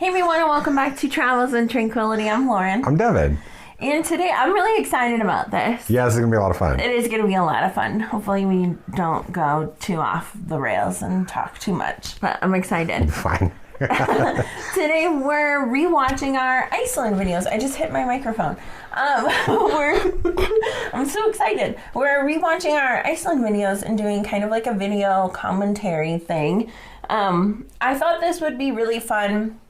Hey everyone, and welcome back to Travels and Tranquility. I'm Lauren. I'm Devin. And today I'm really excited about this. Yeah, this is going to be a lot of fun. It is going to be a lot of fun. Hopefully we don't go too off the rails and talk too much, but I'm excited. Fine. Today we're rewatching our Iceland videos. I just hit my microphone. I'm so excited. We're rewatching our Iceland videos and doing kind of like a video commentary thing. I thought this would be really fun.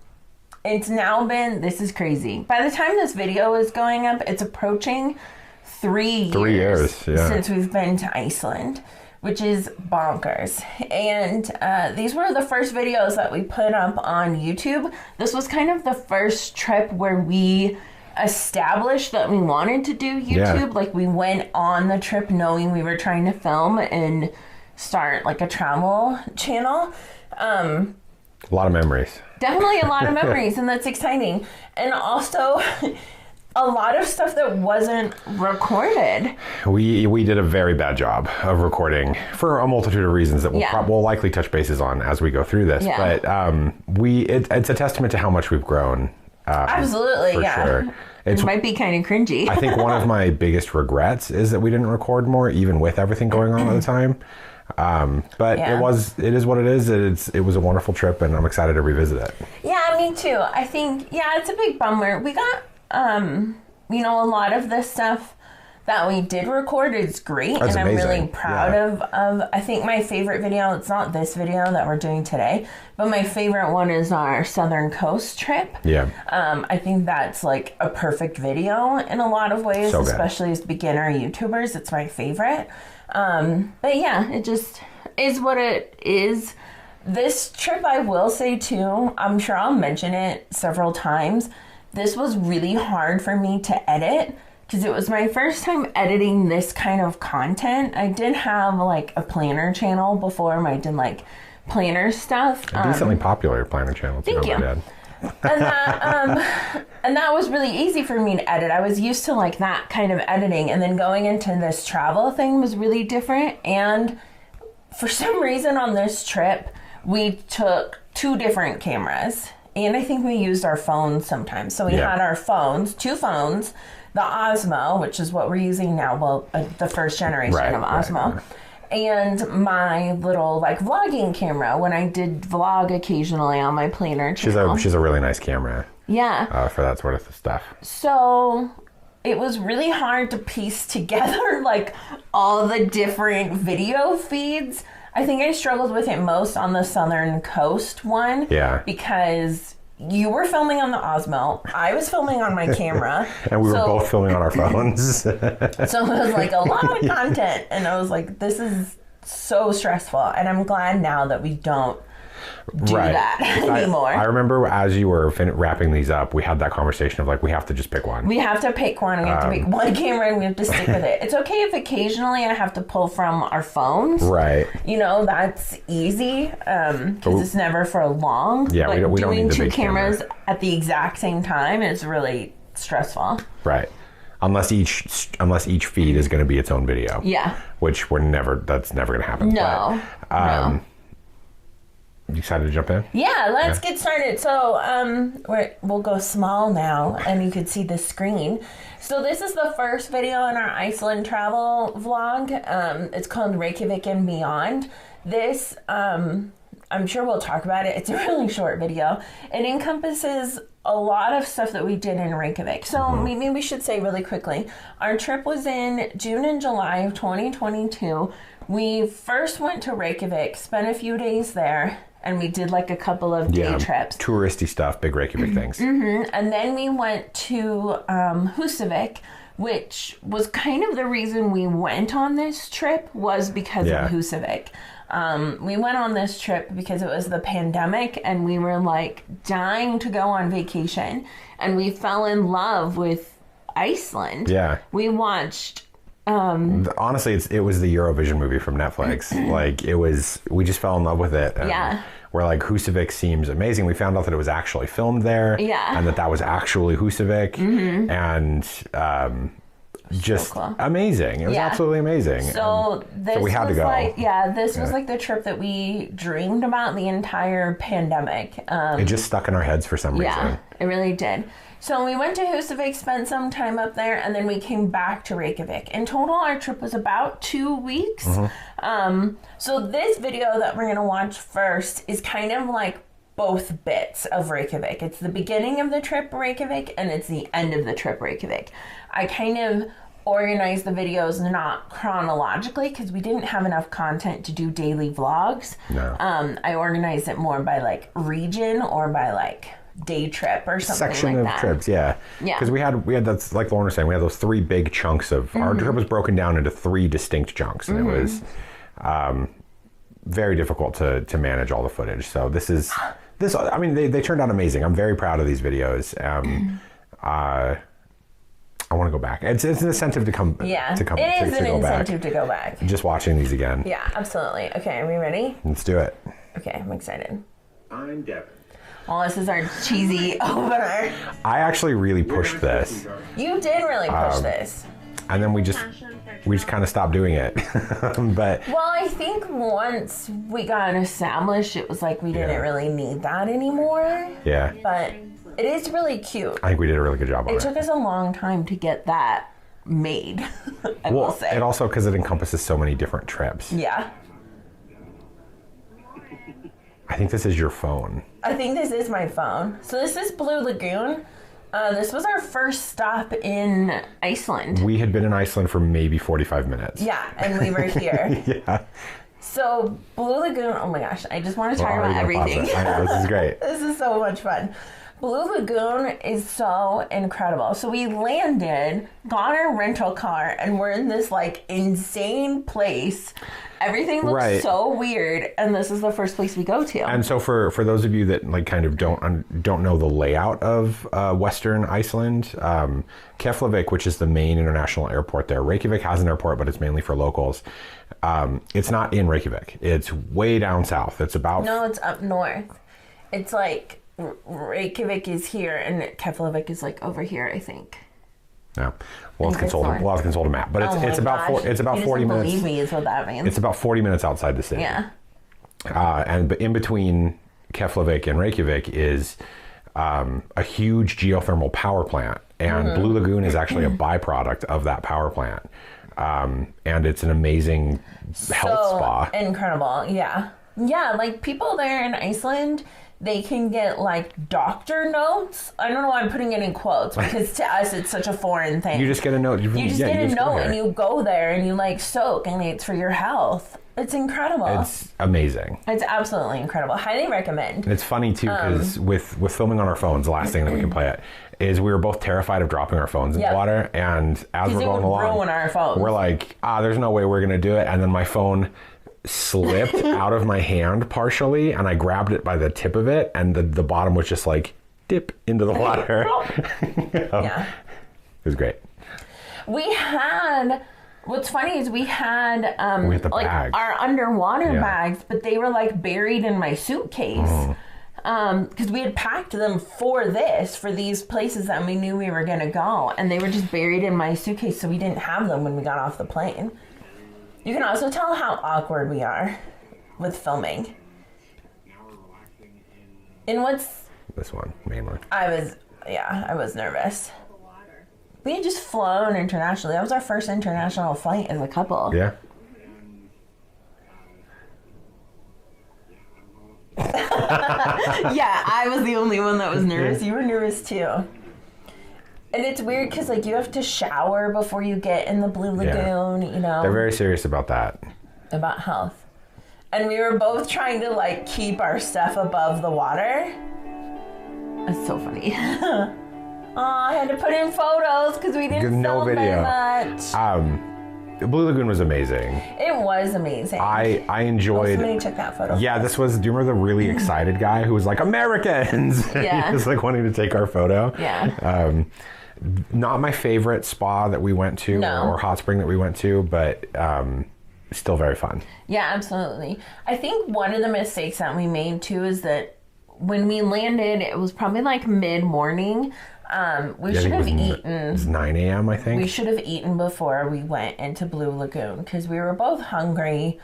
It's now been, this is crazy. By the time this video is going up, it's approaching 3 years. 3 years, since we've been to Iceland, which is bonkers. And these were the first videos that we put up on YouTube. This was kind of the first trip where we established that we wanted to do YouTube. Yeah. Like we went on the trip knowing we were trying to film and start like a travel channel. A lot of memories. Definitely a lot of memories, and that's exciting. And also, a lot of stuff that wasn't recorded. We did a very bad job of recording for a multitude of reasons that we'll likely touch bases on as we go through this. Yeah. But it's a testament to how much we've grown. Absolutely, for yeah. sure. It might be kind of cringy. I think one of my biggest regrets is that we didn't record more, even with everything going on at the time. But Yeah. it is what it is. It was a wonderful trip, and I'm excited to revisit it. Yeah, me too. I think, it's a big bummer. We got, a lot of the stuff that we did record is great. That's and amazing. I'm really proud of, I think my favorite video, it's not this video that we're doing today, but my favorite one is our Southern Coast trip. Yeah. I think that's like a perfect video in a lot of ways, So good. especially as beginner YouTubers. It's my favorite. But yeah, it just is what it is. This trip, I will say too, I'm sure I'll mention it several times. This was really hard for me to edit because it was my first time editing this kind of content. I did have like a planner channel before I did like planner stuff. A decently popular planner channel too. Thank you. Dad. And that was really easy for me to edit. I was used to like that kind of editing, and then going into this travel thing was really different. And for some reason on this trip, we took 2 different cameras, and I think we used our phones sometimes. So we had our phones, 2 phones, the Osmo, which is what we're using now, the first generation of Osmo. Right. And my little like vlogging camera when I did vlog occasionally on my planner channel. She's a really nice camera. Yeah. For that sort of stuff. So it was really hard to piece together like all the different video feeds. I think I struggled with it most on the Southern Coast one. Yeah. Because you were filming on the Osmo. I was filming on my camera. And we were both filming on our phones. So it was like a lot of content. And I was like, this is so stressful. And I'm glad now that we don't do that anymore. I remember as you were wrapping these up, we had that conversation of like, we have to just pick one. We have to pick one. We have to pick one camera and we have to stick with it. It's okay if occasionally I have to pull from our phones. Right. That's easy because it's never for long. Yeah, but we don't doing need the 2 big cameras camera. at the exact same time is really stressful. Right. Unless each feed is going to be its own video. Yeah. Which that's never going to happen. No. No. You excited to jump in? Yeah, let's get started. So we'll go small now, and you could see the screen. So this is the first video in our Iceland travel vlog. It's called Reykjavik and Beyond. This, I'm sure we'll talk about it. It's a really short video. It encompasses a lot of stuff that we did in Reykjavik. So maybe we should say really quickly, our trip was in June and July of 2022. We first went to Reykjavik, spent a few days there, and we did like a couple of day trips. Touristy stuff, big Reykjavik things. Mm-hmm. And then we went to Húsavík, which was kind of the reason we went on this trip was because of Húsavík. We went on this trip because it was the pandemic and we were like dying to go on vacation, and we fell in love with Iceland. Yeah. We watched honestly, it was the Eurovision movie from Netflix. Like we just fell in love with it. We're like, Húsavík seems amazing. We found out that it was actually filmed there. Yeah. And that was actually Húsavík. Mm-hmm. And just cool. amazing. It was absolutely amazing. So we had to go. This was like the trip that we dreamed about the entire pandemic. It just stuck in our heads for some reason. Yeah, it really did. So we went to Husavik, spent some time up there, and then we came back to Reykjavik. In total, our trip was about 2 weeks. So this video that we're going to watch first is kind of like both bits of Reykjavik. It's the beginning of the trip Reykjavik, and it's the end of the trip Reykjavik. I kind of organized the videos not chronologically because we didn't have enough content to do daily vlogs. No. I organized it more by like region or by like day trip or something section like of that. trips, yeah. Because we had that's like Lauren was saying, we had those 3 big chunks of our trip was broken down into 3 distinct chunks, and it was very difficult to manage all the footage. So this I mean, they turned out amazing. I'm very proud of these videos. I want to go back. It's an incentive to come. Yeah, to come. It is to an go incentive back. to go back. Just watching these again. Yeah, absolutely. Okay, are we ready? Let's do it. Okay, I'm excited. I'm Devin. Well, this is our cheesy opener. I actually really pushed this, You did really push this. and then we just kind of stopped doing it. But Well, I think once we got established, it was like we didn't really need that anymore. yeah, But it is really cute. I think we did a really good job on It it. took us a long time to get that made, I will say. and also because it encompasses so many different trips. Yeah. I think this is your phone. I think this is my phone. So this is Blue Lagoon. This was our first stop in Iceland. We had been in Iceland for maybe 45 minutes. Yeah, and we were here. Yeah. So Blue Lagoon, oh my gosh, I just want to talk We're about already gonna pause everything. it. I know, this is great. This is so much fun. Blue Lagoon is so incredible. So we landed, got our rental car, and we're in this like insane place. Everything looks so weird, and this is the first place we go to. And so for those of you that like kind of don't know the layout of Western Iceland, Keflavik, which is the main international airport there. Reykjavik has an airport, but it's mainly for locals. It's not in Reykjavik. It's way down south. It's about No, it's up north. It's like Reykjavik is here, and Keflavik is like over here, I think. Yeah, we'll have to consult a map, but it's about 40 minutes. Believe me, is what that means. It's about 40 minutes outside the city. Yeah. And in between Keflavik and Reykjavik is a huge geothermal power plant, and Blue Lagoon is actually a byproduct of that power plant. And it's an amazing health spa. Incredible, yeah. Yeah, like people there in Iceland, they can get like doctor notes. I don't know why I'm putting it in quotes because to us it's such a foreign thing. You just get a note. You just get a note and you go there and you like soak and it's for your health. It's incredible. It's amazing. It's absolutely incredible. Highly recommend. It's funny too because with filming on our phones, the last thing that we can play it is we were both terrified of dropping our phones in the water, and as we're going along, ruin our phones. We're like, there's no way we're gonna do it, and then my phone slipped out of my hand partially, and I grabbed it by the tip of it, and the bottom was just like dip into the water. Yeah, it was great. What's funny is we had the like bags. our underwater bags, but they were like buried in my suitcase because we had packed them for these places that we knew we were gonna go, and they were just buried in my suitcase, so we didn't have them when we got off the plane. You can also tell how awkward we are with filming. And what's... This one, mainly. I was nervous. We had just flown internationally. That was our first international flight as a couple. Yeah. Yeah, I was the only one that was nervous. You were nervous too. And it's weird because, like, you have to shower before you get in the Blue Lagoon, you know. They're very serious about that. About health. And we were both trying to, like, keep our stuff above the water. That's so funny. I had to put in photos because we didn't film very much. Blue Lagoon was amazing. It was amazing. I enjoyed... somebody took that photo. Yeah, do you remember the really excited guy who was like, Americans? Yeah. He was like wanting to take our photo. Yeah. Not my favorite spa that we went to or hot spring that we went to, but still very fun. Yeah, absolutely. I think one of the mistakes that we made too is that when we landed, it was probably like mid-morning. We should have eaten. It was 9 a.m., I think. We should have eaten before we went into Blue Lagoon because we were both hungry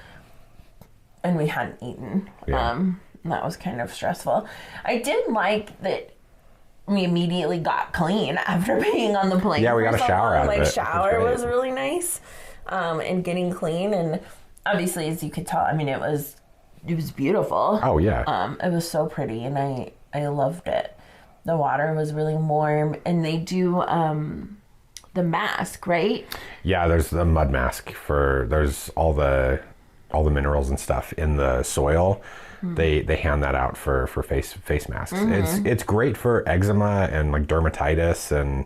and we hadn't eaten. Yeah. That was kind of stressful. I did like that we immediately got clean after being on the plane. Yeah, we got a shower out of it. Like, shower was really nice, and getting clean. And obviously, as you could tell, I mean, it was beautiful. Oh, yeah. It was so pretty, and I loved it. The water was really warm, and they do the mask, right? Yeah, there's the mud mask there's all the minerals and stuff in the soil. They hand that out for face masks. It's great for eczema and like dermatitis, and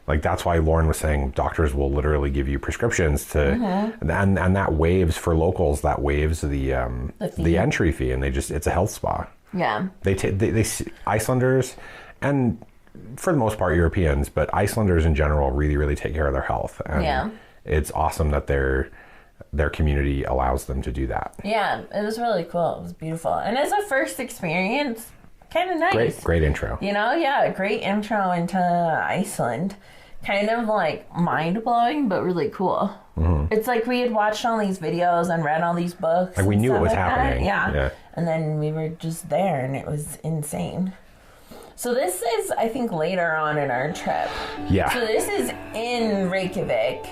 like that's why Lauren was saying doctors will literally give you prescriptions to and that waives for locals, that waives the entry fee, and it's a health spa. Yeah. They Icelanders, and for the most part Europeans, but Icelanders in general really, really take care of their health. And it's awesome that their community allows them to do that. Yeah, it was really cool. It was beautiful. And as a first experience, kind of nice. Great intro. You know, yeah, great intro into Iceland. Kind of like mind-blowing, but really cool. It's like we had watched all these videos and read all these books. Like we knew it was like happening. Yeah. And then we were just there and it was insane. So this is, I think, later on in our trip. Yeah. So this is in Reykjavik.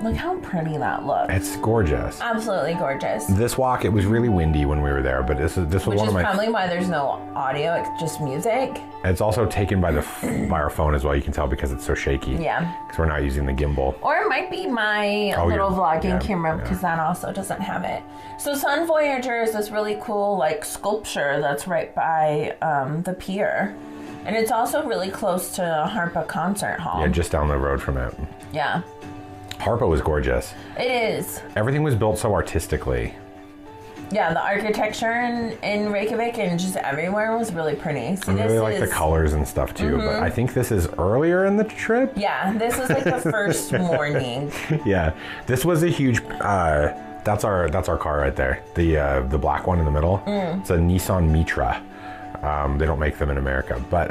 Look how pretty that looks. It's gorgeous. Absolutely gorgeous. This walk, it was really windy when we were there, but this was one of my... Which is probably why there's no audio, it's just music. It's also taken by our phone as well, you can tell, because it's so shaky. Yeah. Because we're not using the gimbal. Or it might be my little vlogging camera, because that also doesn't have it. So Sun Voyager is this really cool like sculpture that's right by the pier. And it's also really close to Harpa Concert Hall. Yeah, just down the road from it. Yeah. Harpa was gorgeous. It is. Everything was built so artistically. Yeah, the architecture in Reykjavik and just everywhere was really pretty. So I really like the colors and stuff too, but I think this is earlier in the trip. Yeah, this was like the first morning. Yeah, this was a huge... that's our car right there. The black one in the middle. It's a Nissan Mitra. They don't make them in America, but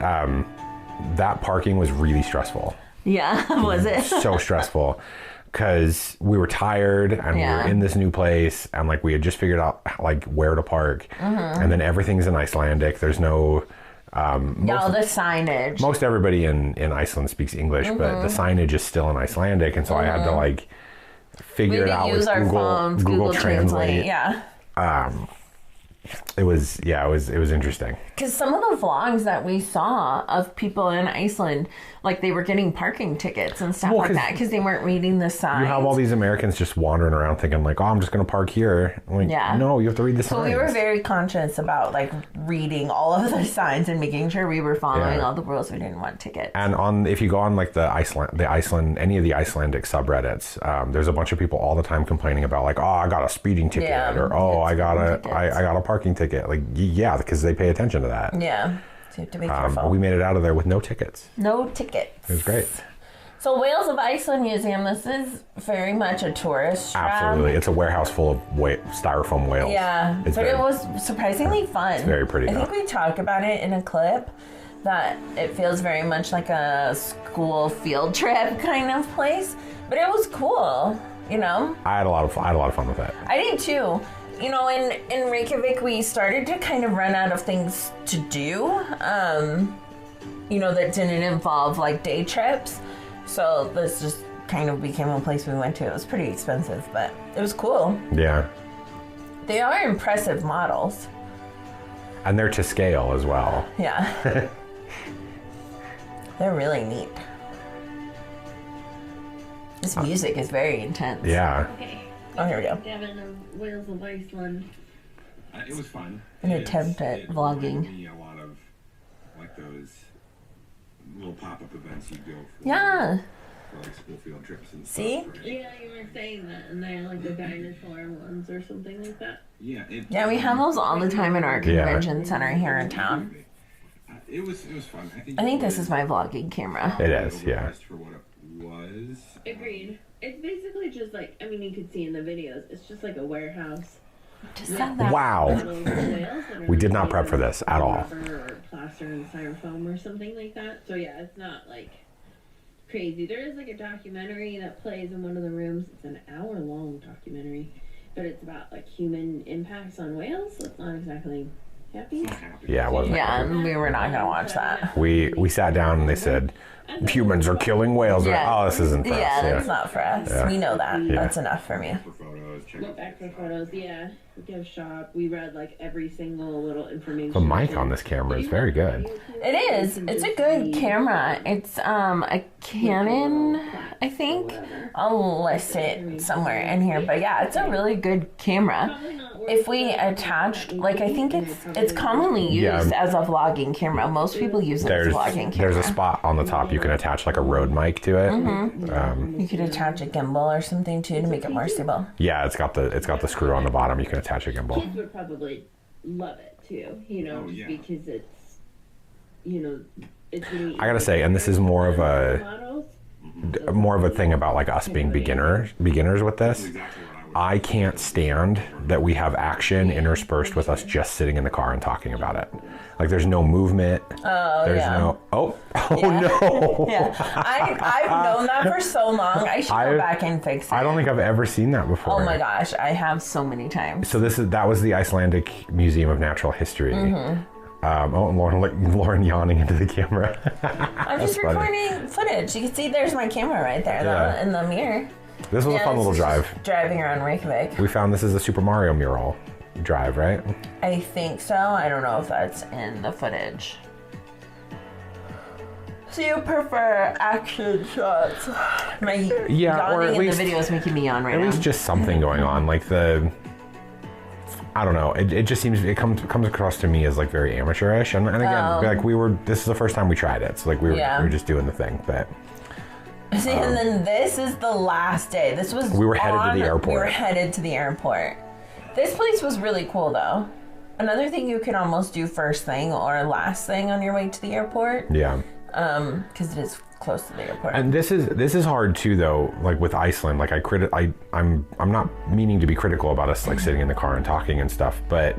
that parking was really stressful. Yeah, was it? So stressful. Because we were tired and we were in this new place and like we had just figured out like where to park, and then everything's in Icelandic. There's no the signage. Most everybody in Iceland speaks English, but the signage is still in Icelandic, and so I had to like figure it out with Google Translate. Yeah. It was interesting. Because some of the vlogs that we saw of people in Iceland, like they were getting parking tickets and stuff like that because they weren't reading the signs. You have all these Americans just wandering around thinking like, oh, I'm just going to park here. I'm like, no, you have to read the signs. So we were very conscious about like reading all of the signs and making sure we were following all the rules. We didn't want tickets. And if you go on like any of the Icelandic subreddits, there's a bunch of people all the time complaining about like, oh, I got a speeding ticket, or oh, I got a parking ticket. Like, yeah, because they pay attention to that. Yeah, so you have to be careful. We made it out of there with no tickets. No tickets. It was great. So Whales of Iceland Museum, this is very much a tourist trap. Absolutely. It's a warehouse full of styrofoam whales. Yeah, it was surprisingly fun. It's very pretty. I think we talked about it in a clip that it feels very much like a school field trip kind of place, but it was cool, you know? I had a lot of fun with it. I did too. You know, in Reykjavik, we started to kind of run out of things to do, you know, that didn't involve like day trips. So this just kind of became a place we went to. It was pretty expensive, but it was cool. Yeah. They are impressive models. And they're to scale as well. Yeah. They're really neat. This music is very intense. Yeah. Okay. Oh, here we go. Devin of Whales of Iceland. It was fun. An attempt at vlogging. Me a lot of like those little pop-up events you go for. Yeah. For like school field trips and See? stuff. Right? Yeah, you were saying that, and they're like the dinosaur ones or something like that. Yeah. Yeah, we have those all the time in our convention center here in town. It was fun. I think this is my vlogging camera. It is, yeah. For what it was. Agreed. It's basically just like, I mean, you could see in the videos, it's just like a warehouse Just said that. Wow. Little whales that are We did not made prep for of this at all. rubber or plaster and styrofoam or something like that. So yeah, it's not like crazy. There is like a documentary that plays in one of the rooms. It's an hour-long documentary, but it's about like human impacts on whales. So it's not exactly happy. Yeah, it wasn't. Yeah, and we were not gonna watch that. We sat down and they said, humans are killing whales. We're like, Yeah. oh, this isn't for us. Yeah, that's not for us. Yeah. We know that. Yeah. That's enough for me. For photos, check Look out back for photos. Yeah, we give shop. We read like every single little information. The mic on this camera is very good. It is. It's a good camera. It's a Canon, I think. I'll list it somewhere in here. But yeah, it's a really good camera. If we attach, like, I think it's commonly used as a vlogging camera. Most people use it as a vlogging camera. There's a spot on the top you can attach like a Rode mic to it. You could attach a gimbal or something too to make it more stable. Yeah, it's got the screw on the bottom. You can attach a gimbal. Kids would probably love it too, you know, Oh, just yeah. because it's, you know, it's really I gotta say, and this is more of models. a thing about like us being beginners with this. exactly what I would. I can't stand that we have action interspersed with us just sitting in the car and talking about it. Like there's no movement. There's yeah. no no. Yeah, I've known that for so long. I should go back and fix it. I don't think I've ever seen that before. Oh my gosh, I have so many times. So that was the Icelandic Museum of Natural History. And Lauren yawning into the camera. I'm just funny. recording footage. You can see there's my camera right there Yeah. in the mirror. This was a fun this little is drive. just driving around Reykjavik. We found this is a Super Mario mural drive, right? I think so. I don't know if that's in the footage. So you prefer action shots? My Yeah, or yawning at in least- the video is making me yawn right At now. least just something going on. Like I don't know. It just seems it comes across to me as like very amateurish. And again, like this is the first time we tried it. So like we were just doing the thing, but. See, and then this is the last day. This was We were headed to the airport. We were headed to the airport. This place was really cool, though. Another thing you can almost do first thing or last thing on your way to the airport. Yeah. Because it is close to the airport. And this is hard too, though. Like with Iceland, like I'm not meaning to be critical about us like sitting in the car and talking and stuff, but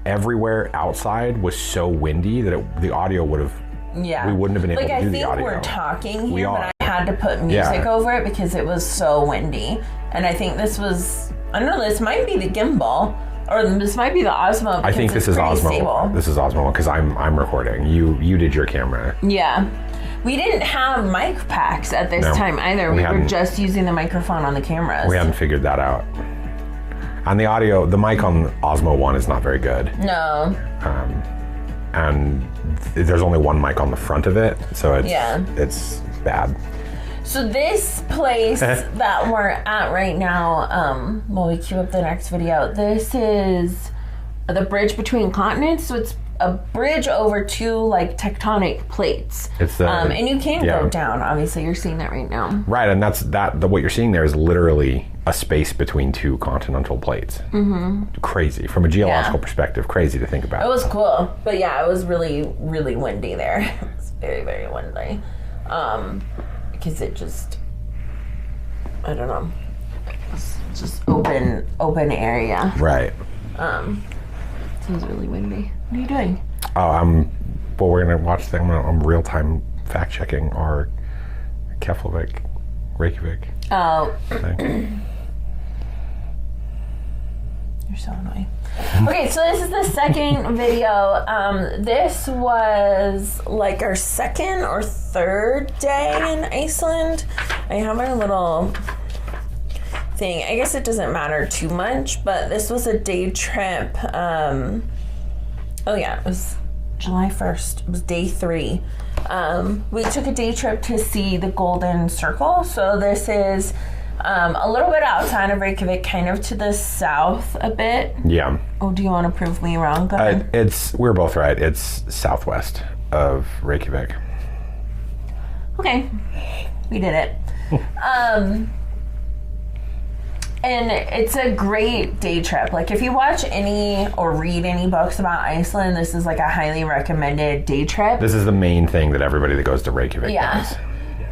everywhere outside was so windy that the audio would have. Yeah. We wouldn't have been able like, to do the I audio. think we're talking We here, are. but I had to put music Yeah. over it because it was so windy. And I think this was, I don't know, this might be the gimbal, or this might be the Osmo. I think this is Osmo. Stable. This is Osmo because I'm recording. You did your camera. Yeah. We didn't have mic packs at this No, time either. we We were hadn't. just using the microphone on the cameras. We hadn't figured that out. And the audio, the mic on Osmo 1 is not very good. No. And there's only one mic on the front of it, so it's bad. So this place that we're at right now, while we queue up the next video, this is the bridge between continents. So it's a bridge over two like tectonic plates. It's the and you can yeah. go down. Obviously, you're seeing that right now. Right, and what you're seeing there is literally a space between two continental plates. Mm-hmm. Crazy from a geological perspective. Crazy to think about. It was cool, but yeah, it was really, really windy there. It was very, very windy. Because it just, I don't know, it's just open area. Right. So it was really windy. What are you doing? Oh, we're gonna watch them. I'm real time fact checking our Reykjavik. Oh, thing. you're so annoying. Okay, so this is the second video. This was like our second or third day in Iceland. I have our little thing. I guess it doesn't matter too much, but this was a day trip. Oh yeah, it was July 1st. It was day 3. We took a day trip to see the Golden Circle. So this is a little bit outside of Reykjavik, kind of to the south a bit. Yeah. Oh, do you want to prove me wrong? Go ahead. We're both right. It's southwest of Reykjavik. Okay, we did it. And it's a great day trip. Like if you watch any or read any books about Iceland, this is like a highly recommended day trip. This is the main thing that everybody that goes to Reykjavik does.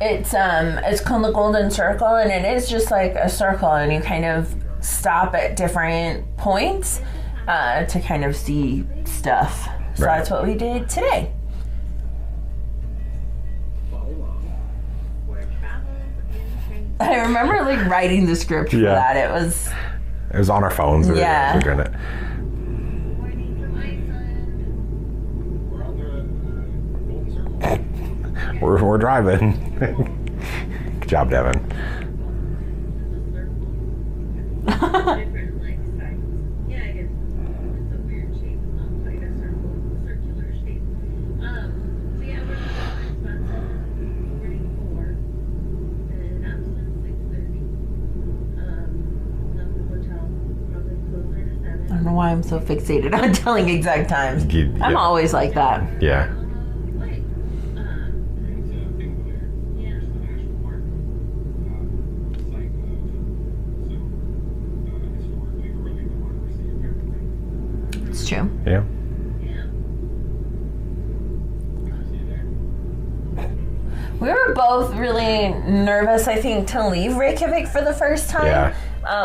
It's called the Golden Circle, and it is just like a circle, and you kind of stop at different points to kind of see stuff. So Right. that's what we did today. I remember like writing the script for Yeah. that. It was on our phones. Yeah. We were doing it. Morning from Iceland. We're on the Golden Circle. We're driving. Good job, Devin. Different like sides. Yeah, I guess it's a weird shape, not quite a circular shape. So yeah, we're about 7:44, and Iceland 6:30. Left the hotel probably closer to 7. I don't know why I'm so fixated on telling exact times. You- I'm yeah. always like that. Yeah. Wait, It's a thing there. yeah. There's the national park. Site of, historically, really the democracy of everything. It's true. Yeah. Yeah. I see you there. We were both really nervous, I think, to leave Reykjavik for the first time. Yeah.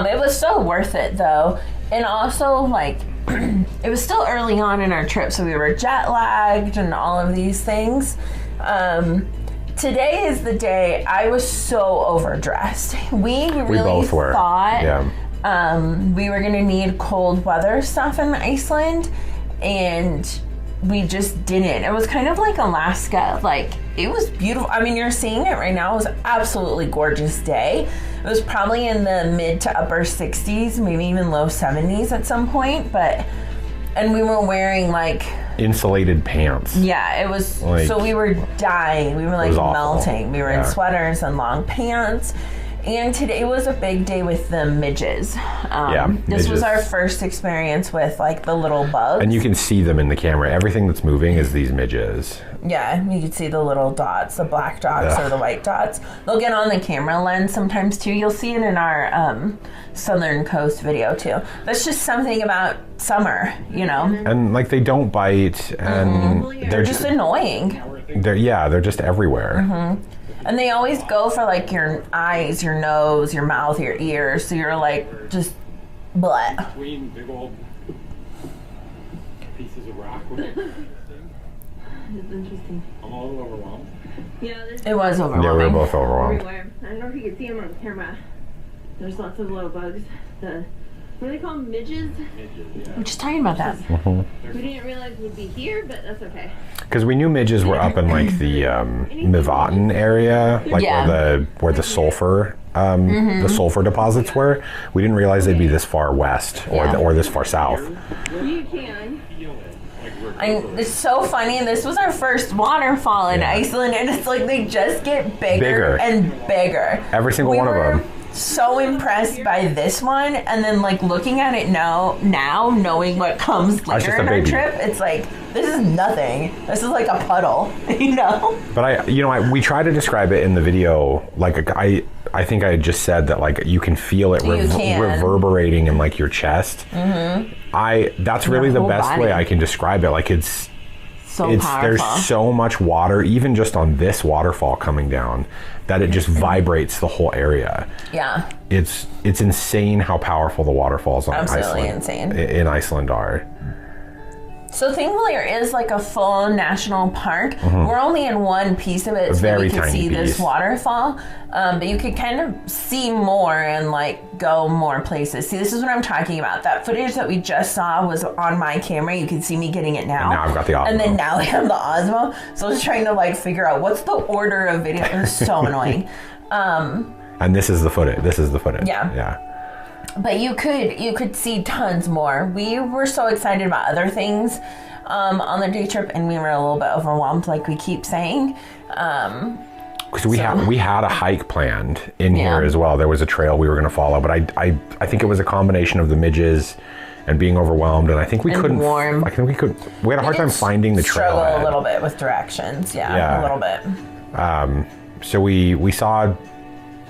It was so worth it, though. And also, like, it was still early on in our trip, so we were jet lagged and all of these things. Today is the day I was so overdressed. We really both were. thought Yeah. we were going to need cold weather stuff in Iceland, and we just didn't. It was kind of like Alaska. Like, it was beautiful. I mean, you're seeing it right now. It was an absolutely gorgeous day. It was probably in the mid to upper 60s, maybe even low 70s at some point. And we were wearing like, Insulated pants. yeah, it was, Like, so we were dying. We were like was awful. melting. We were in Yeah. sweaters and long pants. And today was a big day with the midges. This was midges. our first experience with like the little bugs. And you can see them in the camera. Everything that's moving is these midges. Yeah, you could see the little dots, the black dots Yeah. or the white dots. They'll get on the camera lens sometimes too. You'll see it in our Southern Coast video too. That's just something about summer, you know? And like they don't bite and They're they're just annoying. they're just everywhere. And they always go for like your eyes, your nose, your mouth, your ears. So you're like just blah. Between big old pieces of rock with it. It's interesting. I'm a little overwhelmed. Yeah, there's It was Yeah, we overwhelming. were both overwhelmed. everywhere. I don't know if you can see them on camera. There's lots of little bugs. What do they call them? Midges? Midges, I'm just talking about that. We didn't realize would be here, but that's okay. Because we knew midges were up in like the Mivaten area, like Yeah. where the sulfur the sulfur deposits were. We didn't realize they'd be this far west Yeah. or this far south. You can. feel it. Like we're It's so funny. This was our first waterfall in Yeah. Iceland, and it's like they just get bigger, Bigger. and bigger. Every single We one of were them. so impressed by this one, and then like looking at it now knowing what comes just later a in our baby. trip, it's like this is nothing. This is like a puddle, you know? But we try to describe it in the video. Like I think I just said that like you can feel it You can. reverberating in like your chest. That's really the whole best body. way I can describe it. Like it's So powerful. there's so much water, even just on this waterfall coming down, that it just vibrates the whole area. Yeah, It's insane how powerful the waterfalls on Absolutely Iceland insane. in Iceland are. so thankfully there is like a full national park. We're only in one piece of it, so very we can tiny see this piece. waterfall. But you could kind of see more and like go more places. See, this is what I'm talking about. That footage that we just saw was on my camera. You can see me getting it now. And now I've got the Osmo. And then now I have the Osmo. So I was trying to like figure out what's the order of video. It was so annoying. And this is the footage. Yeah. Yeah. But you could see tons more. We were so excited about other things on the day trip, and we were a little bit overwhelmed, like we keep saying. Because we had a hike planned in here Yeah. as well. There was a trail we were going to follow, but I think it was a combination of the midges and being overwhelmed, and I think we And couldn't. warm. I think we had a hard time finding the trail. Struggle a little bit with directions. Yeah, a little bit. So we saw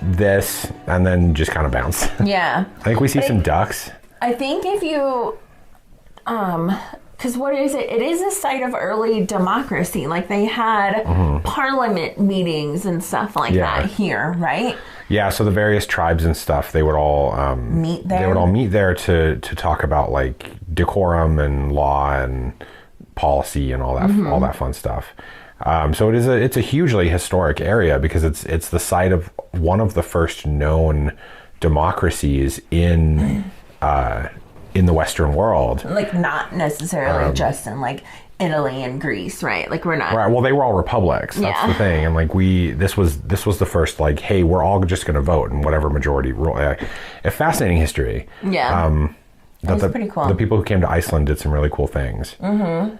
this and then just kind of bounced. Yeah. I think we see some ducks. I think if you because what is it? It is a site of early democracy. Like they had parliament meetings and stuff like that here, right? Yeah, so the various tribes and stuff, they would all Meet there? They would all meet there to talk about like decorum and law and policy and all that fun stuff. So it's a hugely historic area because it's the site of one of the first known democracies in the Western world. Like not necessarily just in like Italy and Greece, right? Like we're not. Right. Well, they were all republics. That's the thing. And like this was the first like, hey, we're all just going to vote and whatever majority rule. A fascinating history. Yeah. That was pretty cool. The people who came to Iceland did some really cool things. Mm-hmm.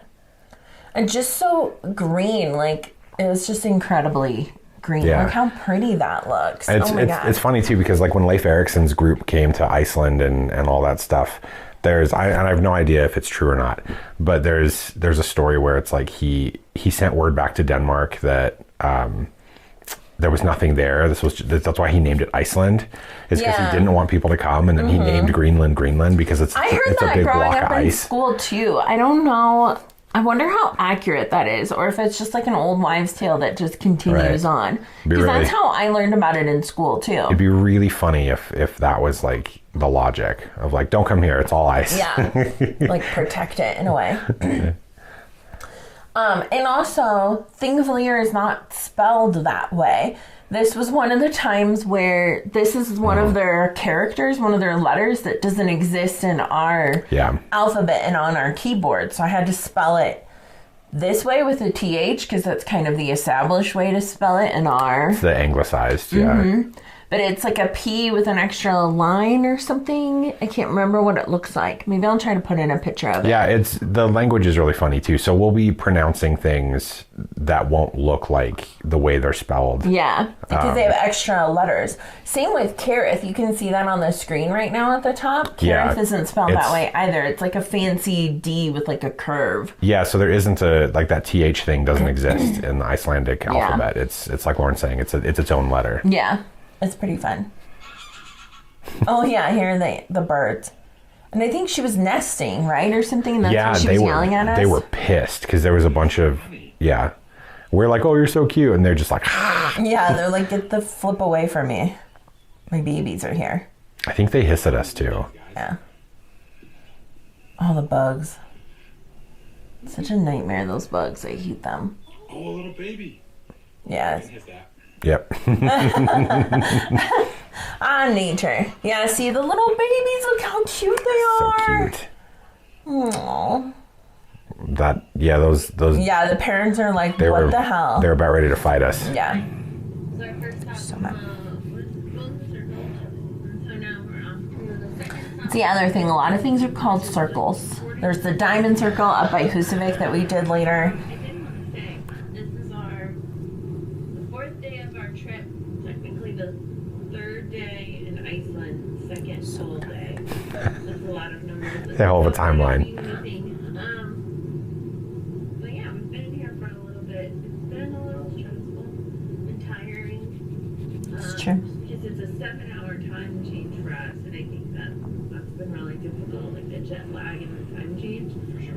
And just so green, like it was just incredibly green. Yeah. Look how pretty that looks. It's funny too because like when Leif Erikson's group came to Iceland and all that stuff, and I have no idea if it's true or not, but there's a story where it's like he sent word back to Denmark that there was nothing there. That's why he named it Iceland, is because he didn't want people to come, and then he named Greenland because it's I heard it's that a big growing block up of in ice. school too. I don't know. I wonder how accurate that is, or if it's just like an old wives' tale that just continues on. Because that's how I learned about it in school too. It'd be really funny if that was like the logic of like, don't come here, it's all ice. Yeah, like protect it in a way. And also, Thingvellir is not spelled that way. This was one of the times where this is one of their characters, one of their letters that doesn't exist in our alphabet and on our keyboard. So I had to spell it this way with a TH because that's kind of the established way to spell it in our... It's the anglicized, But it's like a P with an extra line or something. I can't remember what it looks like. Maybe I'll try to put in a picture of it. Yeah, the language is really funny too. So we'll be pronouncing things that won't look like the way they're spelled. Yeah, because they have extra letters. Same with Kareth. You can see that on the screen right now at the top. Kareth isn't spelled that way either. It's like a fancy D with like a curve. Yeah, so there isn't like that TH thing doesn't exist in the Icelandic alphabet. It's like Lauren's saying, it's its own letter. Yeah. It's pretty fun. Oh yeah, here are the birds. And I think she was nesting, right? Or something. And that's why she was yelling at us. They were pissed because there was a bunch of, we're like, oh, you're so cute. And they're just like, yeah, they're like, get the flip away from me. My babies are here. I think they hiss at us too. Yeah. All the bugs. Such a nightmare, those bugs. I hate them. Oh, a little baby. Yeah. Yep. Nature. Yeah, see the little babies, look how cute they are. So cute. Aww. Those yeah, the parents are like, what the hell? They're about ready to fight us. Yeah. So much. It's the other thing, a lot of things are called circles. There's the diamond circle up by Husavik that we did later. They all have a timeline. But yeah, we've been here for a little bit. It's been a little stressful and tiring. It's true. Because it's a 7-hour time change for us, and I think that's been really difficult, like the jet lag and the time change. For sure.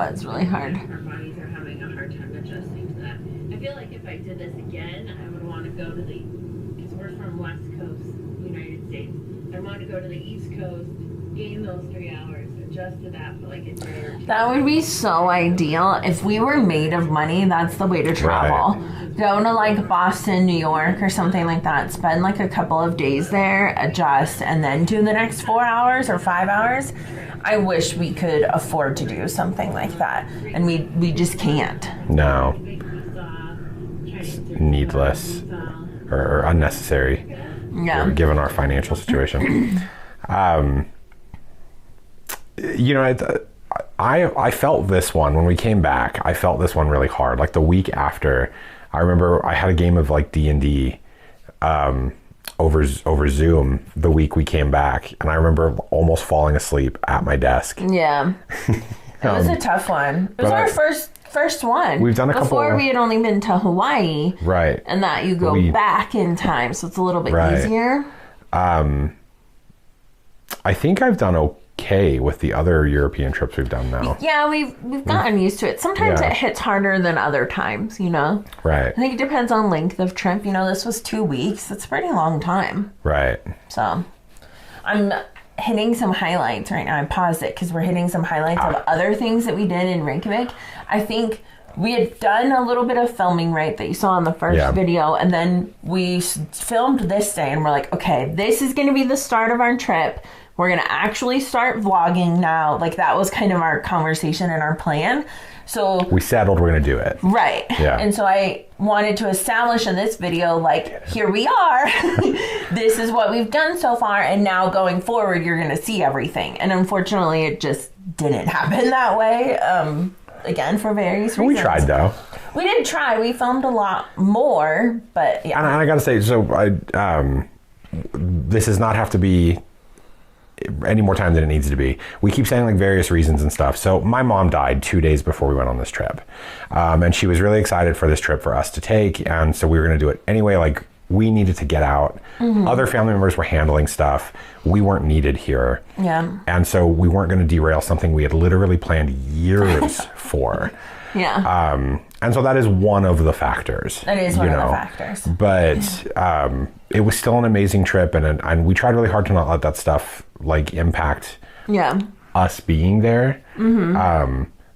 It's really hard. Our bodies are having a hard time adjusting to that. I feel like if I did this again, I would want to go to because we're from West Coast, United States. I want to go to the East Coast, gain those 3 hours, adjust to that for like a day or two. That would be so ideal. If we were made of money, that's the way to travel. Right. Go to like Boston, New York or something like that. Spend like a couple of days there, adjust, and then do the next 4 hours or 5 hours. I wish we could afford to do something like that. And we just can't. No. It's needless or unnecessary. Yeah. Given our financial situation. I felt this one when we came back. I felt this one really hard. Like the week after, I remember I had a game of like D&D over Zoom the week we came back, and I remember almost falling asleep at my desk. Yeah. It was a tough one. It was our first one. We've done a couple. Before we had only been to Hawaii. Right. And that you go back in time, so it's a little bit easier. I think I've done okay with the other European trips we've done now. Yeah, we've gotten used to it. Sometimes Yeah. it hits harder than other times, you know? Right. I think it depends on length of trip. You know, this was 2 weeks. It's a pretty long time. Right. So I'm hitting some highlights right now. I paused it because we're hitting some highlights of other things that we did in Reykjavik. I think we had done a little bit of filming, right, that you saw in the first video, and then we filmed this day, and we're like, okay, this is going to be the start of our trip. We're going to actually start vlogging now. Like, that was kind of our conversation and our plan. So we settled we're going to do it. Right. Yeah. And so I wanted to establish in this video, like, here we are. This is what we've done so far. And now going forward, you're going to see everything. And unfortunately, it just didn't happen that way. Again, for various reasons. We tried, though. We did try. We filmed a lot more, but yeah. And I got to say, so this does not have to be any more time than it needs to be. We keep saying like various reasons and stuff. So my mom died 2 days before we went on this trip. And she was really excited for this trip for us to take. And so we were going to do it anyway. Like, we needed to get out. Other family members were handling stuff. We weren't needed here. Yeah. And so we weren't going to derail something we had literally planned years for. Yeah. And so that is one of the factors. That is one of the factors. But it was still an amazing trip, and we tried really hard to not let that stuff like impact us being there.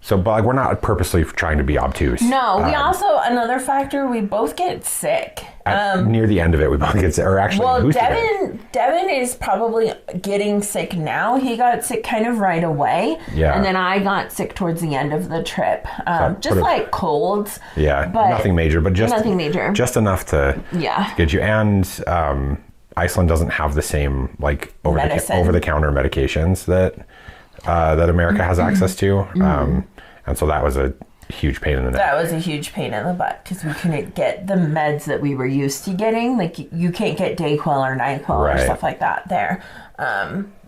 So, but like, we're not purposely trying to be obtuse. No, we also, another factor, we both get sick. Near the end of it, we both get sick. Or actually, well, who's today? Devin is probably getting sick now. He got sick kind of right away. Yeah. And then I got sick towards the end of the trip. So just like colds. Yeah, but nothing major, but just nothing major. Just enough to get you. And Iceland doesn't have the same like over the counter medications that America has access to. And so that was a huge pain in the neck. That was a huge pain in the butt because we couldn't get the meds that we were used to getting. Like, you can't get Dayquil or NyQuil or stuff like that there.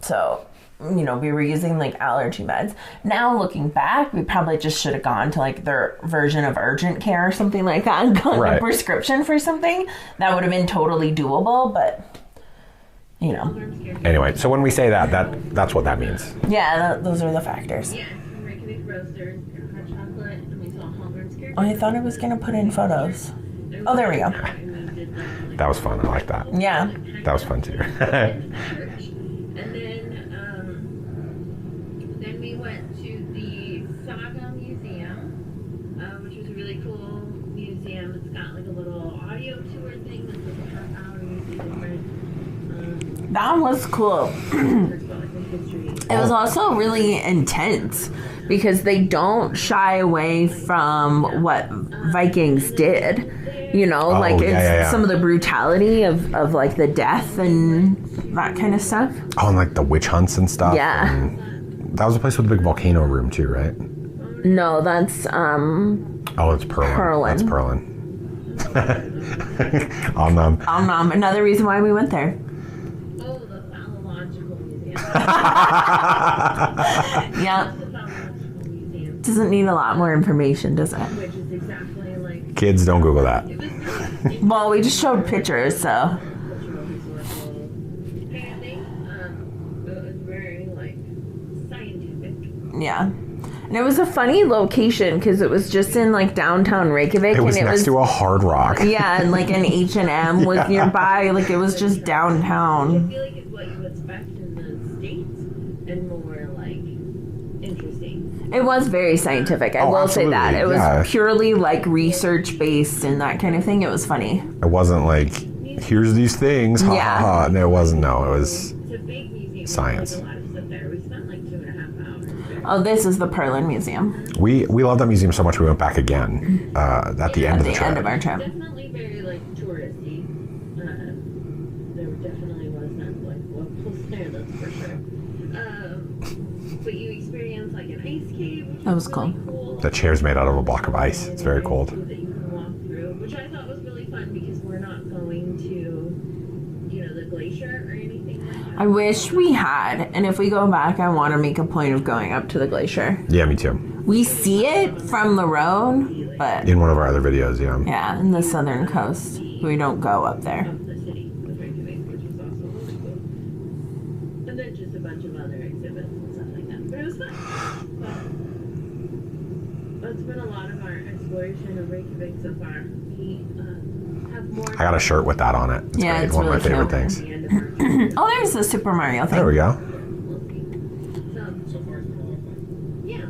So, you know, we were using like allergy meds. Now looking back, we probably just should have gone to like their version of urgent care or something like that and gotten a prescription for something. That would have been totally doable, but you know. Anyway, so when we say that's what that means. Yeah, those are the factors. Yeah, Reykjavik roasters, hot chocolate, and we saw Hallgrim's Kirk. Oh, I thought I was going to put in photos. Oh, there we go. That was fun. I like that. Yeah. That was fun too. And then we went to the Saga Museum, which was a really cool museum. It's got like a little audio tour thing that's like a half hour. You see different. That was cool. It was also really intense because they don't shy away from what Vikings did. You know, some of the brutality of like the death and that kind of stuff. Oh, and like the witch hunts and stuff. Yeah. And that was a place with a big volcano room too, right? No, that's Oh, it's Perlin. That's Perlin. Another reason why we went there. Oh, the Phallological Museum. Yeah. Doesn't need a lot more information, does it? Which is exactly like. Kids, don't Google that. Well, we just showed pictures, so. It was very like scientific. Yeah. And it was a funny location because it was just in like downtown Reykjavik. It was and next to a Hard Rock. Yeah, and like an H&M was nearby. Like, it was just downtown. I feel like it's what you expect in the States and more like interesting. It was very scientific. I will say that. It was purely like research based and that kind of thing. It was funny. It wasn't like, here's these things. Ha ha ha. And it wasn't. No, it was It's a big museum. science. Like a lot of stuff there. We spent like 2.5 hours there. Oh, this is the Perlin Museum. We loved that museum so much we went back again at the end of the trip. At the end of our trip. Definitely very like touristy. There definitely wasn't like locals there, that's for sure. But you experienced like an ice cave, which That was really cool. cool. The chair's made out of a block of ice. It's very cold. That you can walk through, which I thought was really fun because we're not going to, the glacier or anything like that. I wish we had. And if we go back, I want to make a point of going up to the glacier. Yeah, me too. We see it from the road, but In one of our other videos, yeah. yeah, in the southern coast. We don't go up there. The city with Reykjavik, which was also really cool. And then just a bunch of other exhibits and version of Reykjavik so far. We have more. I got a shirt with that on it. It's Yeah, great. it's One really of my favorite cute. things. Oh, there's the Super Mario thing. There we go. So far, it's been a lot of fun. Yeah.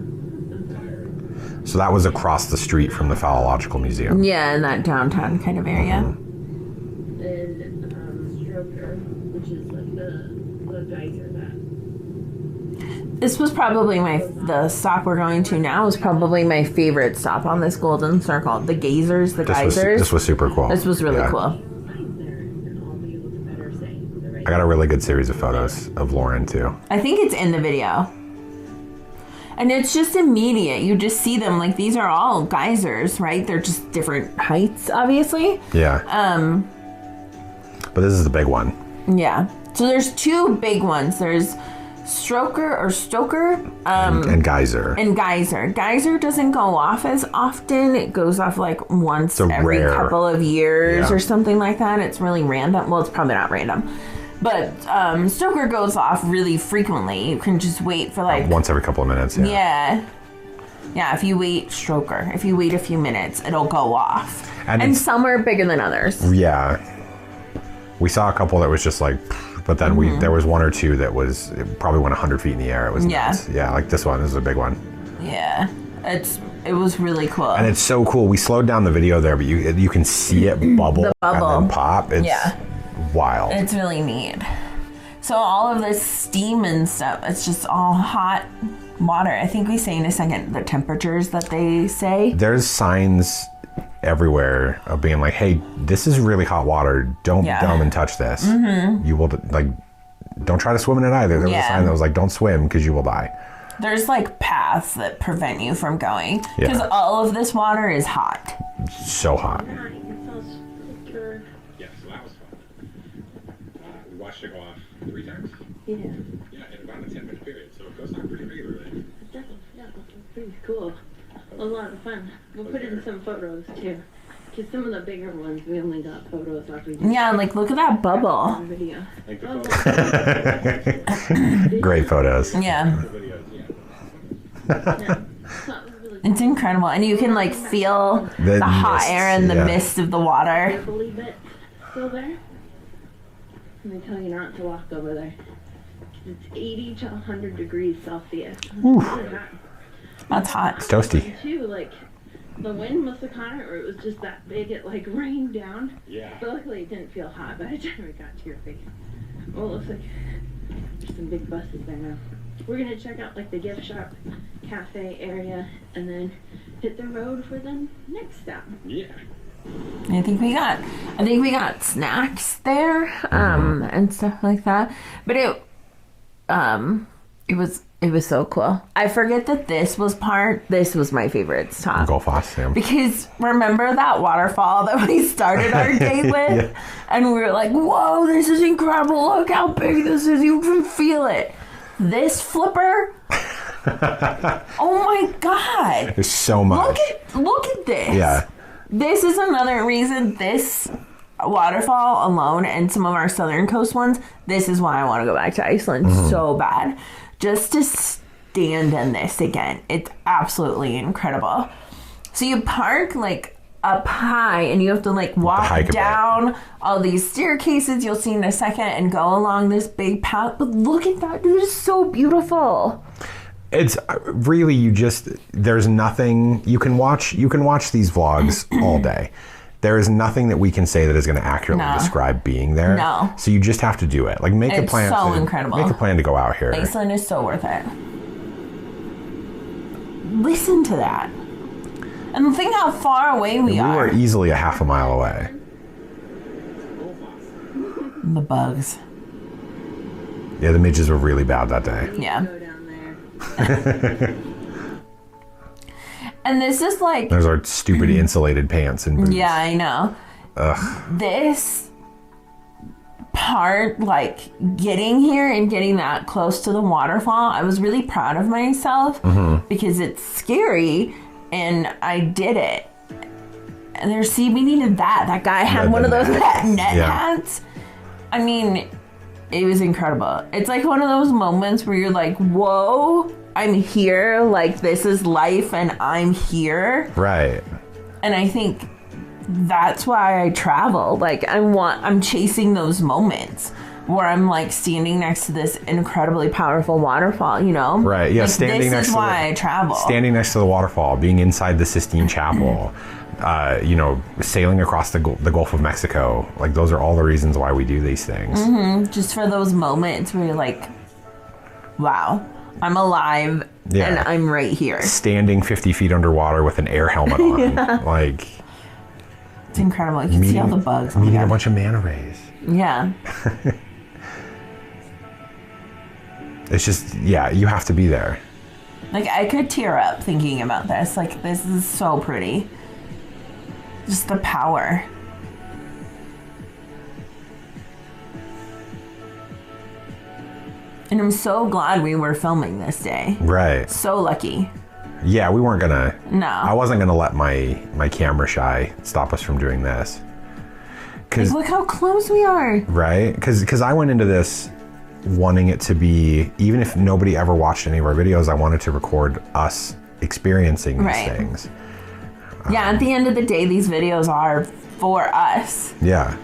So that was across the street from the Phallological Museum. Yeah, in that downtown kind of area. And Stroker, which is like the geyser that. This was probably the stop we're going to now is probably my favorite stop on this golden circle. The geysers, the geysers. This was super cool. This was really Yeah. cool. And I'll be able to better say the right. I got a really good series of photos of Lauren too. I think it's in the video. And it's just immediate. You just see them. Like, these are all geysers, right? They're just different heights, obviously. Yeah. But this is the big one. Yeah. So there's two big ones. There's Stroker or Stoker. And Geyser. And Geyser. Geyser doesn't go off as often. It goes off like once It's every rare. couple of years Yeah. or something like that. It's really random. Well, it's probably not random. But Stoker goes off really frequently. You can just wait for like... Once every couple of minutes. Yeah. Yeah. Yeah, if you wait, Stroker. If you wait a few minutes, it'll go off. And And it's- some are bigger than others. Yeah. We saw a couple that was just like, but then there was one or two that was, it probably went 100 feet in the air. It was Yeah. nuts. Yeah, like this one. This is a big one. Yeah. It was really cool. And it's so cool. We slowed down the video there, but you can see it bubble, The bubble. and then pop. It's Yeah. wild. It's really neat. So all of this steam and stuff, it's just all hot water. I think we say in a second the temperatures that they say. There's signs everywhere of being like, hey, this is really hot water. Don't Yeah. be dumb and touch this. You will, like, don't try to swim in it either. There was a Yeah. sign that was like, don't swim because you will die. There's like paths that prevent you from going Yeah. because all of this water is hot. So hot. Nice. It smells good. Yeah, so that was fun. We watched it go off 3 times. Yeah. Yeah, in about a 10-minute period, so it goes off pretty regularly. Definitely. Yeah, it's pretty cool. A lot of fun. We'll put in some photos too. Because some of the bigger ones, we only got photos of. We just Yeah, like look at that bubble. on video. Like the Oh, photos, Great photos. Yeah, the videos, yeah. yeah. So it was really it's incredible. And you can like feel The the hot mist, air and the yeah. mist of the water. ripply bit still there. And they tell you not to walk over there. It's 80 to 100 degrees Celsius. Really hot. That's hot. It's toasty. Too, like, the wind must have caught it, or it was just that big, it like rained down. Yeah. But luckily it didn't feel hot by the time it got to your face. Well, it looks like there's some big buses there now. We're gonna check out like the gift shop, cafe area, and then hit the road for the next stop. Yeah. I think we got snacks there, and stuff like that. But it was so cool. I forget that this was my favorite stop. Go fast, Sam. Because remember that waterfall that we started our day with? Yeah. And we were like, whoa, this is incredible. Look how big this is. You can feel it. This flipper. Oh my God. There's so much. Look at this. Yeah. This is another reason this waterfall alone and some of our southern coast ones, this is why I want to go back to Iceland so bad. Just to stand in this again. It's absolutely incredible. So you park like up high and you have to like walk hike a bit. down all these staircases you'll see in a second and go along this big path. But look at that. It is so beautiful. It's really, there's nothing, you can watch these vlogs all day. There is nothing that we can say that is going to accurately No. describe being there. No. So you just have to do it. Like make a It's plan. so incredible. Make a plan to go out here. Iceland is so worth it. Listen to that. And think how far away we We are. were easily a half a mile away. The bugs. Yeah, the midges were really bad that day. Yeah. Go down there. And this is like, There's our stupid insulated pants and boots. yeah, I know. This part, like getting here and getting that close to the waterfall, I was really proud of myself because it's scary and I did it. And we needed that. That guy had The one of those net. net Yeah. hats. I mean, it was incredible. It's like one of those moments where you're like, whoa, I'm here. Like, this is life and I'm here. Right. And I think that's why I travel. Like, I'm chasing those moments where I'm like standing next to this incredibly powerful waterfall, you know? Right, yeah, like, standing next this is to why I travel. Standing next to the waterfall, being inside the Sistine Chapel, you know, sailing across the Gulf of Mexico. Like, those are all the reasons why we do these things. Mm-hmm. Just for those moments where you're like, wow, I'm alive and I'm right here. Standing 50 feet underwater with an air helmet on. Like, it's incredible. You can see all the bugs. Meeting a bunch of manta rays. Yeah. It's just, yeah, you have to be there. Like, I could tear up thinking about this. Like, this is so pretty. Just the power. And I'm so glad we were filming this day. Right. So lucky. Yeah, we weren't gonna. No. I wasn't gonna let my camera shy stop us from doing this. Like, look how close we are. Right? Because I went into this wanting it to be, even if nobody ever watched any of our videos, I wanted to record us experiencing these things. Yeah, at the end of the day, these videos are for us. Yeah.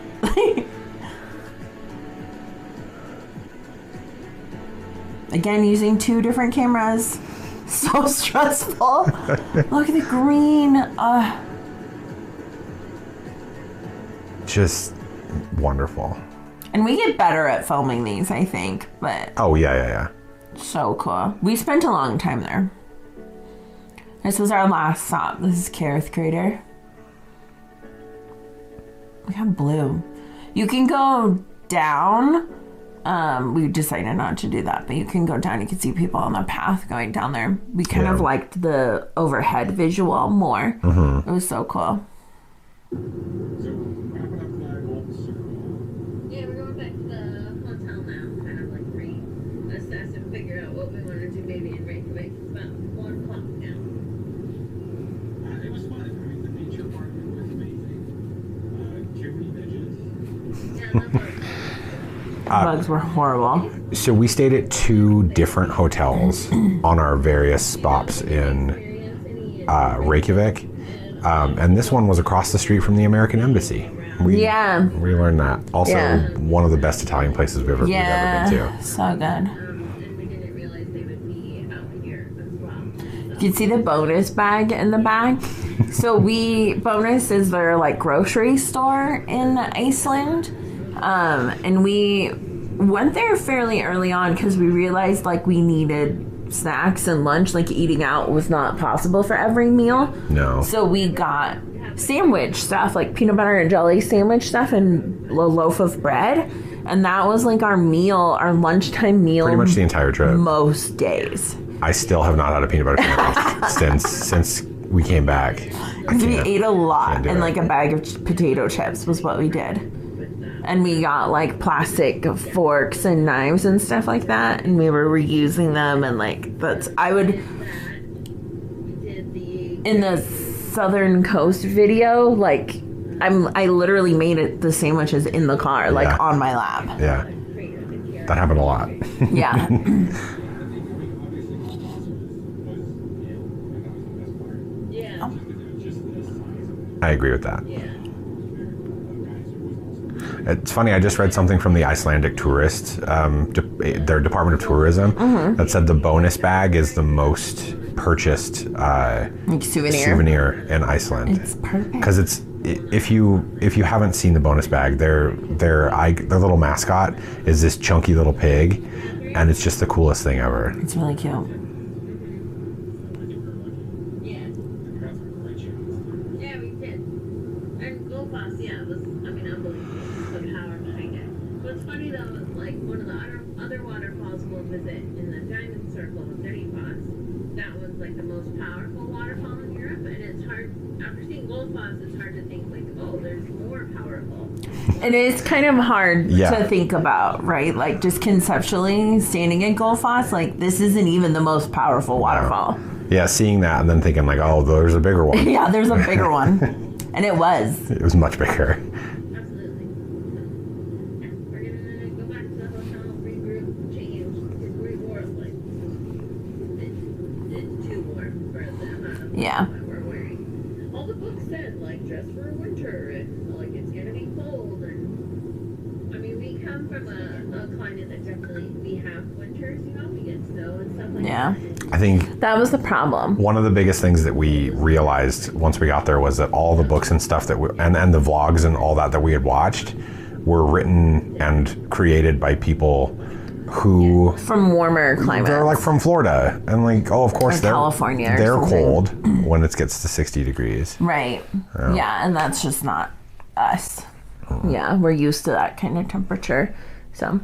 Again, using 2 different cameras. So stressful. Look at the green. Just wonderful. And we get better at filming these, I think. But oh, yeah. So cool. We spent a long time there. This was our last stop. This is Kareth Crater. Look how blue. You can go down. We decided not to do that, but you can go down. You can see people on the path going down there. We kind of liked the overhead visual more. Mm-hmm. It was so cool. Yeah, we're going back to the hotel now. Kind of like reassess and figure out what we want to do maybe in Reykjavik. It's about 1 o'clock now. It was fun. I mean, the nature part of it was amazing. Too many midgets. Yeah, I love those. Bugs were horrible. So we stayed at 2 different hotels on our various stops in Reykjavik. And this one was across the street from the American Embassy. We learned that. Also, one of the best Italian places we've ever been to. So good. And we didn't realize they would be out here as well. You can see the Bonus bag in the back. So Bonus is their like grocery store in Iceland. And we went there fairly early on because we realized like we needed snacks and lunch. Like eating out was not possible for every meal. No. So we got sandwich stuff, like peanut butter and jelly sandwich stuff and a loaf of bread. And that was like our meal, our lunchtime meal. Pretty much the entire trip. Most days. I still have not had a peanut butter sandwich since we came back. We ate a lot, and like a bag of potato chips was what we did. And we got like plastic forks and knives and stuff like that, and we were reusing them. And like in the Southern Coast video, like I literally made it the sandwiches in the car, like on my lap. Yeah, that happened a lot. Yeah. I agree with that. It's funny, I just read something from the Icelandic tourist, their Department of Tourism, that said the Bonus bag is the most purchased like souvenir in Iceland. It's perfect. Because if you haven't seen the Bonus bag, their little mascot is this chunky little pig, and it's just the coolest thing ever. It's really cute. It is kind of hard to think about, right? Like, just conceptually, standing at Gullfoss, like, this isn't even the most powerful waterfall. Yeah, seeing that and then thinking, like, oh, there's a bigger one. Yeah, there's a bigger one. And it was. It was much bigger. Absolutely. We're going to go back to the hotel, regroup, change, because we wore, like, it's too warm for the amount of we're wearing. All the books said winter and like it's gonna be cold. And I mean, we come from a climate that definitely we have winters. You know, we get snow and stuff like Yeah. that. I think That was the problem. one of the biggest things that we realized once we got there was that all the books and stuff that and the vlogs and all that we had watched were written and created by people who From warmer climates. they're like from Florida, and like, oh, of course Or they're California or they're something. cold when it gets to 60 degrees. Right. Yeah, and that's just not us. Yeah, we're used to that kind of temperature. So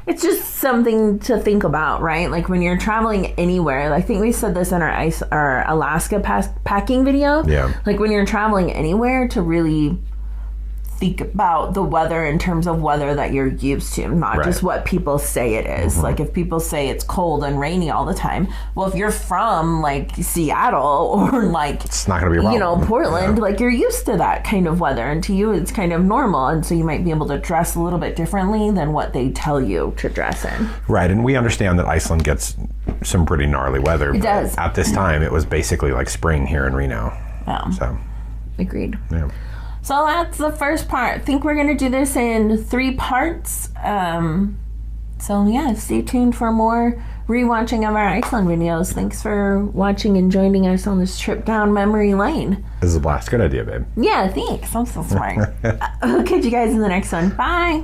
it's just something to think about, right? Like when you're traveling anywhere, I think we said this in our Alaska packing video. Yeah. Like when you're traveling anywhere, to really think about the weather in terms of weather that you're used to, not Right. just what people say it is. Like if people say it's cold and rainy all the time, well, if you're from like Seattle or like, It's not going to be a problem. Portland, Yeah. like you're used to that kind of weather, and to you it's kind of normal, and so you might be able to dress a little bit differently than what they tell you to dress in. Right, and we understand that Iceland gets some pretty gnarly weather. It does. At this time, it was basically like spring here in Reno. Yeah. So, Agreed. yeah. So that's the first part. I think we're going to do this in 3 parts. So yeah, stay tuned for more rewatching of our Iceland videos. Thanks for watching and joining us on this trip down memory lane. This is a blast. Good idea, babe. Yeah, thanks. I'm so smart. I'll catch you guys in the next one. Bye.